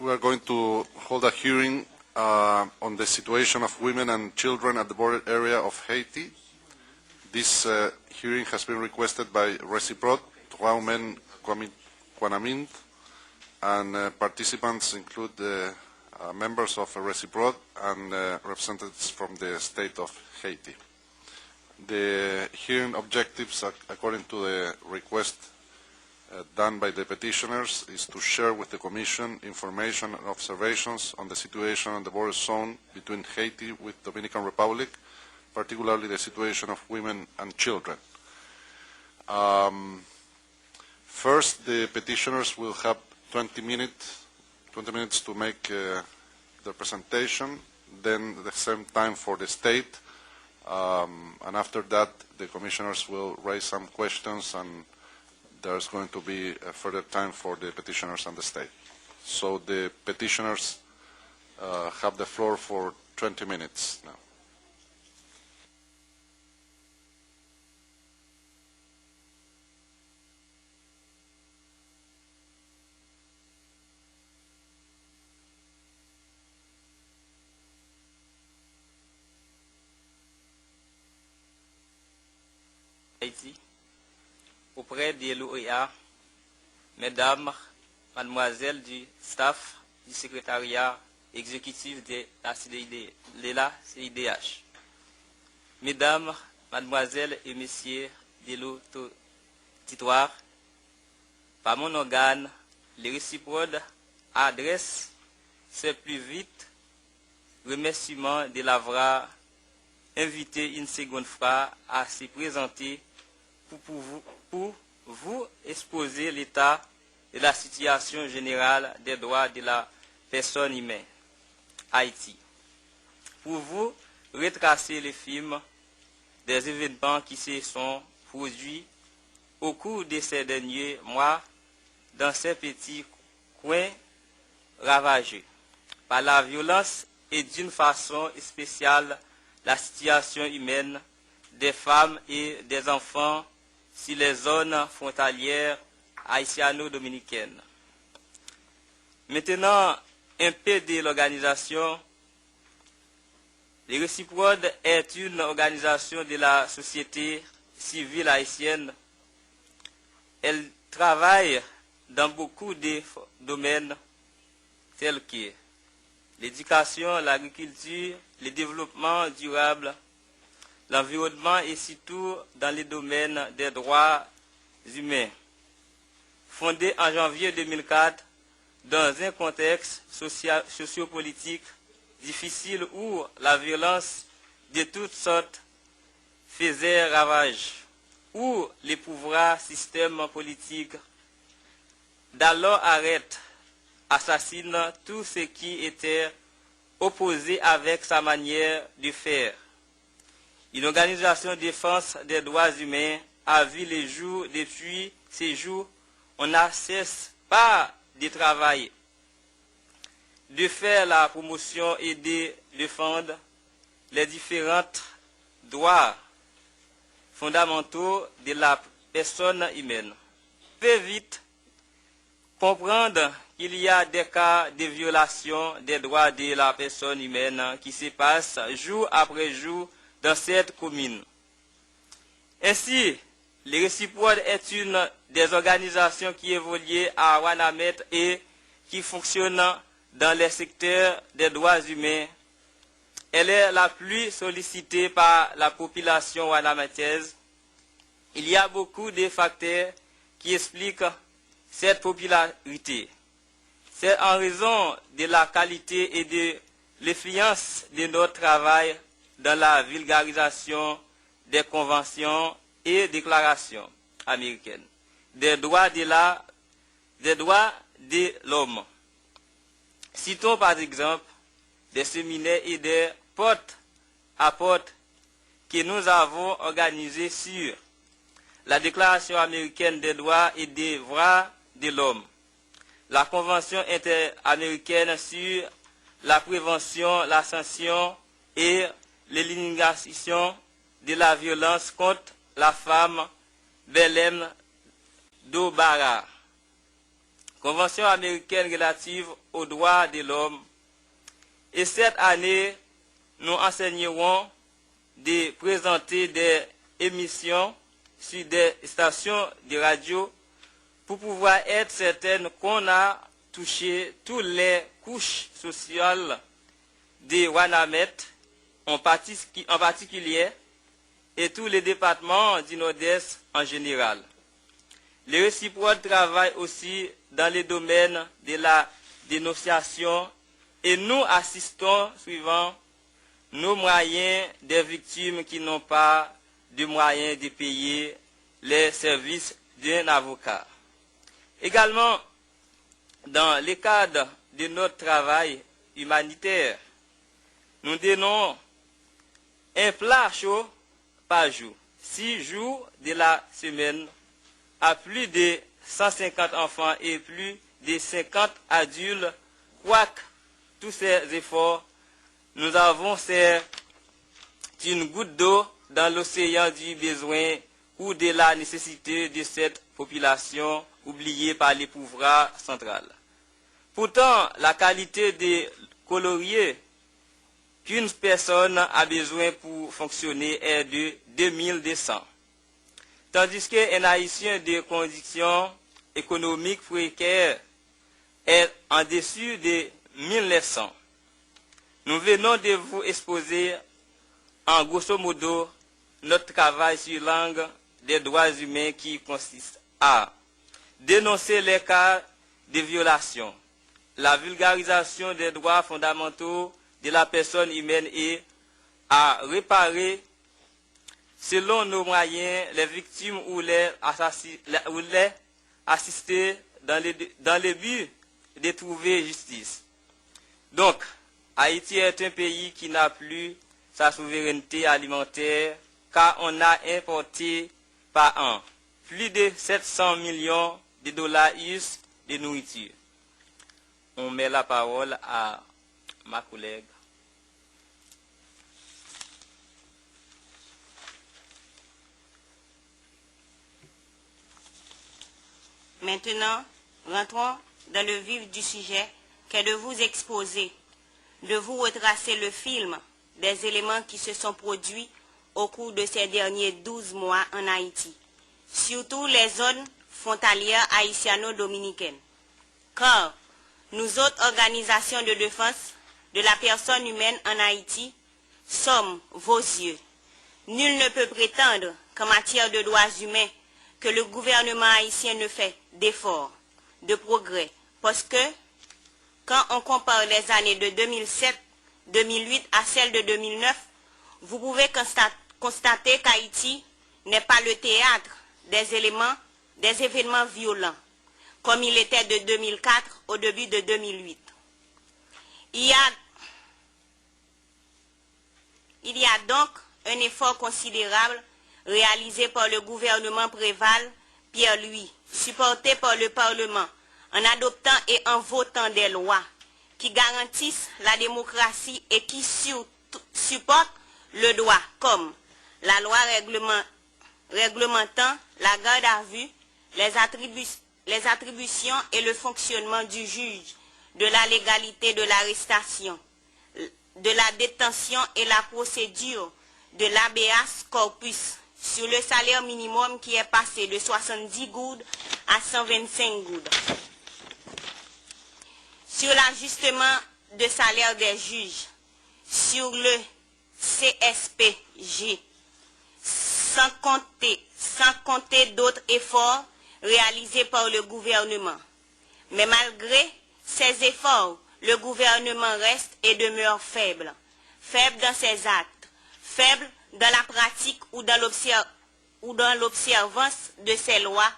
We are going to hold a hearing on the situation of women and children at the border area of Haiti. This hearing has been requested by Reciprod, Trois Men Quanamint, and participants include members of Reciprod and representatives from the state of Haiti. The hearing objectives, according to the request done by the petitioners, is to share with the Commission information and observations on the situation on the border zone between Haiti with Dominican Republic, particularly the situation of women and children. First, the petitioners will have 20 minutes to make their presentation, then the same time for the state, and after that the commissioners will raise some questions, and there's going to be a further time for the petitioners and the state. So the petitioners have the floor for 20 minutes now. Haïti, auprès de l'OEA, mesdames, mademoiselles du staff du secrétariat exécutif de la CIDH, mesdames, mademoiselles et messieurs de l'auditoire, par mon organe, les Reciprod adressent ses plus vite remerciements de l'avoir invité une seconde fois à se présenter pour vous exposer l'état de la situation générale des droits de la personne humaine Haïti. Pour vous retracer le film des événements qui se sont produits au cours de ces derniers mois dans ces petits coins ravagés par la violence et d'une façon spéciale la situation humaine des femmes et des enfants sur les zones frontalières haïtiano-dominicaines. Maintenant, un peu de l'organisation. Les Reciprod est une organisation de la société civile haïtienne. Elle travaille dans beaucoup de domaines tels que l'éducation, l'agriculture, le développement durable, l'environnement et surtout dans les domaines des droits humains. Fondée en janvier 2004 dans un contexte sociopolitique difficile où la violence de toutes sortes faisait ravage, où les pouvoirs système politique d'alors assassine tout ce qui était opposé avec sa manière de faire. Une organisation de défense des droits humains a vu le jour depuis ces jours. On n'a cesse pas de travailler, de faire la promotion et de défendre les différents droits fondamentaux de la personne humaine. Très vite comprendre qu'il y a des cas de violation des droits de la personne humaine qui se passent jour après jour dans cette commune. Ainsi, les Reciprod est une des organisations qui évolue à Ouanamet et qui fonctionne dans les secteurs des droits humains. Elle est la plus sollicitée par la population ouanametaise. Il y a beaucoup de facteurs qui expliquent cette popularité. C'est en raison de la qualité et de l'influence de notre travail dans la vulgarisation des conventions et déclarations américaines des droits de l'homme. Citons par exemple des séminaires et des porte-à-porte que nous avons organisés sur la Déclaration américaine des droits et des devoirs de l'homme, la Convention interaméricaine sur la prévention, la sanction et l'élimination de la violence contre la femme, Belém d'Obara. Convention américaine relative aux droits de l'homme. Et cette année, nous enseignerons de présenter des émissions sur des stations de radio pour pouvoir être certaines qu'on a touché toutes les couches sociales de Wanamet en particulier et tous les départements du Nord-Est en général. Les réciproques travaillent aussi dans les domaines de la dénonciation et nous assistons suivant nos moyens des victimes qui n'ont pas de moyens de payer les services d'un avocat. Également, dans le cadre de notre travail humanitaire, nous donnons un plat chaud par jour, 6 jours de la semaine, à plus de 150 enfants et plus de 50 adultes. Quoique tous ces efforts, nous avons c'est une goutte d'eau dans l'océan du besoin ou de la nécessité de cette population oubliée par les pouvoirs centraux. Pourtant, la qualité des coloriers qu'une personne a besoin pour fonctionner est de 2200. Tandis qu'un haïtien de conditions économiques précaires est en dessus de 1900. Nous venons de vous exposer en grosso modo notre travail sur l'angle des droits humains qui consiste à dénoncer les cas de violation, la vulgarisation des droits fondamentaux de la personne humaine et à réparer selon nos moyens les victimes ou les assister dans le but de trouver justice. Donc, Haïti est un pays qui n'a plus sa souveraineté alimentaire car on a importé par an plus de 700 millions de dollars US de nourriture. On met la parole à ma collègue. Maintenant, rentrons dans le vif du sujet qu'est de vous exposer, de vous retracer le film des éléments qui se sont produits au cours de ces derniers 12 mois en Haïti, surtout les zones frontalières haïtiano-dominicaines. Car nous autres organisations de défense de la personne humaine en Haïti sommes vos yeux. Nul ne peut prétendre qu'en matière de droits humains, que le gouvernement haïtien ne fait d'efforts, de progrès, parce que quand on compare les années de 2007, 2008 à celles de 2009, vous pouvez constater qu'Haïti n'est pas le théâtre des événements violents, comme il était de 2004 au début de 2008. Il y a donc un effort considérable réalisé par le gouvernement Préval Pierre-Louis, supporté par le Parlement, en adoptant et en votant des lois qui garantissent la démocratie et qui supportent le droit, comme la loi réglementant la garde à vue, les attributions et le fonctionnement du juge, de la légalité de l'arrestation, de la détention et la procédure de l'habeas corpus sur le salaire minimum qui est passé de 70 goudes à 125 goudes. Sur l'ajustement de salaire des juges, sur le CSPG, sans compter d'autres efforts réalisés par le gouvernement. Mais malgré ces efforts, le gouvernement reste et demeure faible. Faible dans ses actes, faible dans la pratique ou dans l'observance de ces lois